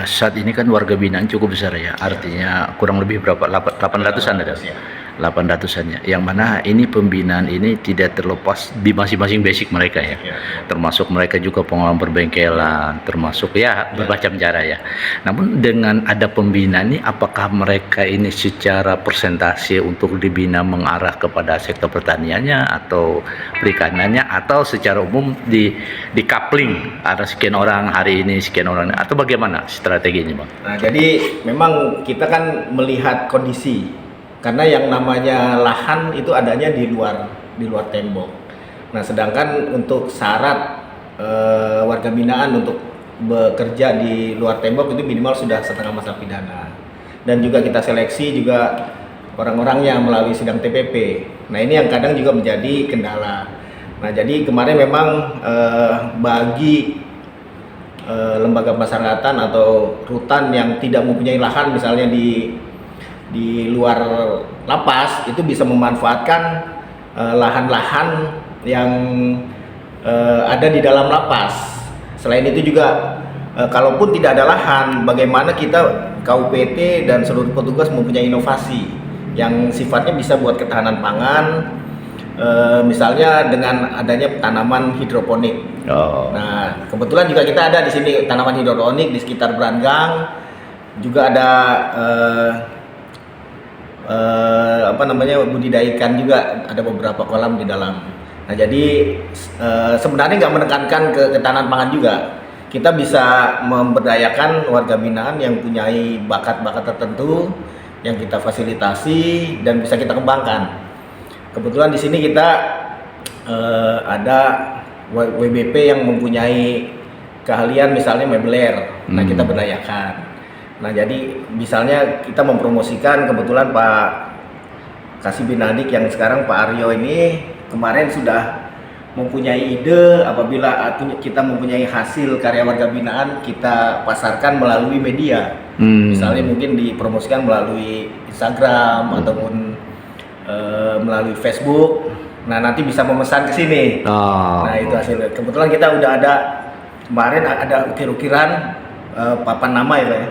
saat ini kan warga binaan cukup besar ya, artinya kurang lebih berapa? 800-an ada? Ya. 800-an ya, yang mana ini pembinaan ini tidak terlepas di masing-masing basic mereka ya, termasuk mereka juga pengelola perbengkelan, termasuk ya bermacam cara ya. Namun dengan ada pembinaan ini, apakah mereka ini secara persentase untuk dibina mengarah kepada sektor pertaniannya atau perikanannya, atau secara umum di coupling, ada sekian orang hari ini, sekian orang, atau bagaimana strateginya, Bang? Nah, jadi memang kita kan melihat kondisi, karena yang namanya lahan itu adanya di luar tembok. Nah, sedangkan untuk syarat warga binaan untuk bekerja di luar tembok itu minimal sudah setengah masa pidana. Dan juga kita seleksi juga orang-orangnya melalui sidang TPP. Nah, ini yang kadang juga menjadi kendala. Nah, jadi kemarin memang bagi lembaga pemasyarakatan atau rutan yang tidak mempunyai lahan, misalnya di luar lapas, itu bisa memanfaatkan lahan-lahan yang ada di dalam lapas. Selain itu juga kalaupun tidak ada lahan, bagaimana kita KUPT dan seluruh petugas mempunyai inovasi yang sifatnya bisa buat ketahanan pangan, misalnya dengan adanya tanaman hidroponik. Nah, kebetulan juga kita ada di sini tanaman hidroponik di sekitar Brangang, juga ada budidaya ikan juga, ada beberapa kolam di dalam. Nah, jadi sebenarnya nggak menekankan ke ketahanan pangan juga. Kita bisa memberdayakan warga binaan yang punya bakat-bakat tertentu yang kita fasilitasi dan bisa kita kembangkan. Kebetulan di sini kita ada WBP yang mempunyai keahlian misalnya mebeler. Nah, kita berdayakan. Nah, jadi misalnya kita mempromosikan, kebetulan Pak Kasih Binadik yang sekarang Pak Aryo ini kemarin sudah mempunyai ide, apabila kita mempunyai hasil karya warga binaan, kita pasarkan melalui media. Misalnya mungkin dipromosikan melalui Instagram ataupun melalui Facebook. Nah, nanti bisa memesan ke sini. Nah, itu hasilnya. Kebetulan kita udah ada kemarin ada ukir-ukiran papan nama ya, Pak ya.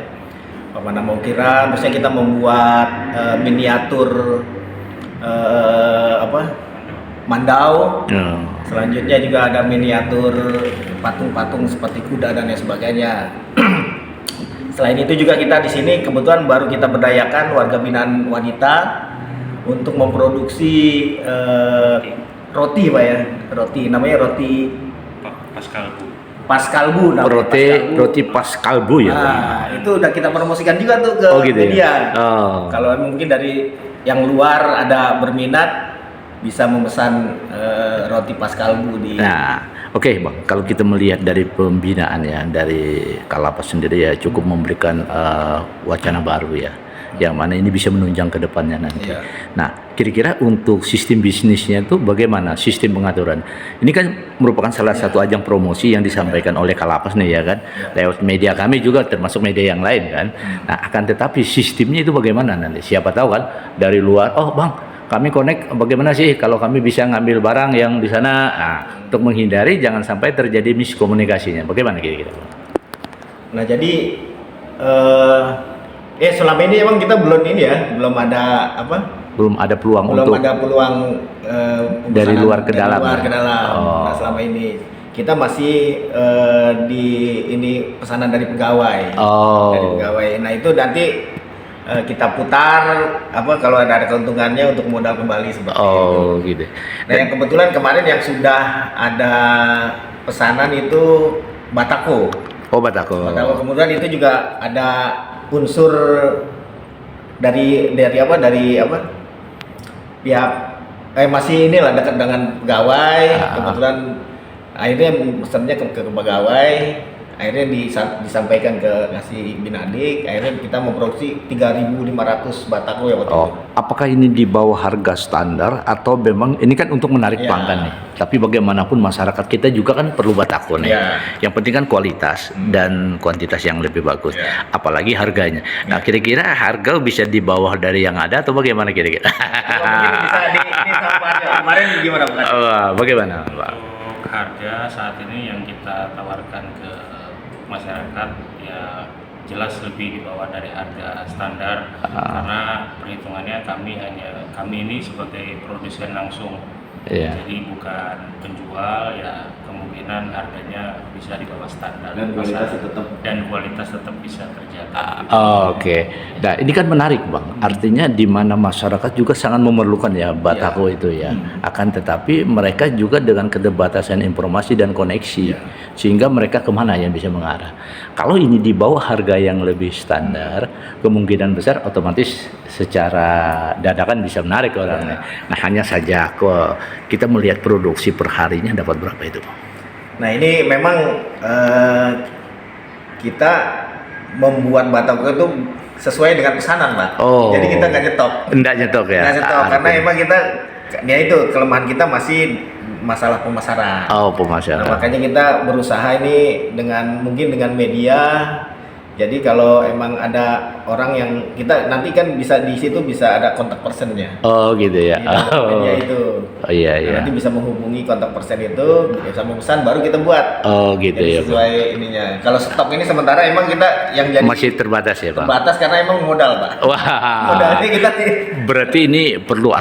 Papan nama ukiran, terusnya kita membuat miniatur mandau. Selanjutnya juga ada miniatur patung-patung seperti kuda dan lain sebagainya. Selain itu juga kita di sini kebetulan baru kita berdayakan warga binaan wanita untuk memproduksi roti, Pak ya. Roti namanya roti Paskalbu. Roti Paskalbu ya. Nah, itu udah kita promosikan juga tuh ke media. Ya? Kalau mungkin dari yang luar ada berminat, bisa memesan roti Paskalbu di. Nah, oke, Bang. Kalau kita melihat dari pembinaan ya, dari Kalapas sendiri ya cukup memberikan wacana baru ya, yang mana ini bisa menunjang ke depannya nanti. Nah, kira-kira untuk sistem bisnisnya itu bagaimana sistem pengaturan? Ini kan merupakan salah satu ajang promosi yang disampaikan oleh Kalapas nih ya kan, lewat media kami juga termasuk media yang lain kan. Nah, akan tetapi sistemnya itu bagaimana nanti? Siapa tahu kan dari luar, oh Bang, kami connect, bagaimana sih kalau kami bisa ngambil barang yang di sana? Nah, untuk menghindari jangan sampai terjadi miskomunikasinya. Bagaimana kira-kira? Nah, jadi selama ini emang kita belum ada peluang dari luar ke dalam. Nah, selama ini kita masih di pesanan dari pegawai. Nah, itu nanti kita putar kalau ada keuntungannya untuk modal kembali seperti itu. Gitu. Nah, yang kebetulan kemarin yang sudah ada pesanan itu Batako. Batako. Kemudian itu juga ada unsur dari pihak masih inilah dekat dengan pegawai. Kebetulan akhirnya pesannya ke pegawai, akhirnya disampaikan ke Kasih Binadik, akhirnya kita memproduksi 3.500 batako ya waktu itu. Apakah ini di bawah harga standar atau memang ini kan untuk menarik pelanggan nih? Tapi bagaimanapun masyarakat kita juga kan perlu batako nih. Yang penting kan kualitas dan kuantitas yang lebih bagus. Apalagi harganya. Nah, kira-kira harga bisa di bawah dari yang ada atau bagaimana kira-kira? Mungkin bisa kemarin gimana Pak? Bagaimana Pak? Harga saat ini yang kita tawarkan ke masyarakat ya jelas lebih di bawah dari harga standar, karena perhitungannya kami ini sebagai produsen langsung. Iya. Jadi bukan penjual, ya kemungkinan harganya bisa di bawah standar Dan kualitas tetap bisa terjaga. Oke. Nah, ini kan menarik, Bang. Artinya di mana masyarakat juga sangat memerlukan ya batako itu ya. Akan tetapi mereka juga dengan keterbatasan informasi dan koneksi, sehingga mereka kemana yang bisa mengarah. Kalau ini di bawah harga yang lebih standar, kemungkinan besar otomatis secara dadakan bisa menarik orangnya. Nah, hanya saja kita melihat produksi per harinya dapat berapa itu, Bang? Nah ini memang kita membuat batako itu sesuai dengan pesanan, Pak. Oh. Jadi kita nggak nyetok. Enggak nyetok ya? Nggak nyetok, karena emang kita, ya itu kelemahan kita masih masalah pemasaran. Oh, pemasaran. Nah, makanya kita berusaha ini mungkin dengan media. Jadi kalau emang ada orang yang kita nanti kan bisa di situ bisa ada kontak personnya. Oh gitu ya. Media itu. Oh iya Nah, iya. nanti bisa menghubungi kontak person itu, bisa memesan baru kita buat. Oh gitu Jadi ya, Bang. sesuai ininya. Kalau stok ini sementara emang kita yang jadi Masih terbatas ya, Bang. terbatas karena emang modal, Pak. Wah. Modalnya kita Berarti ini perlu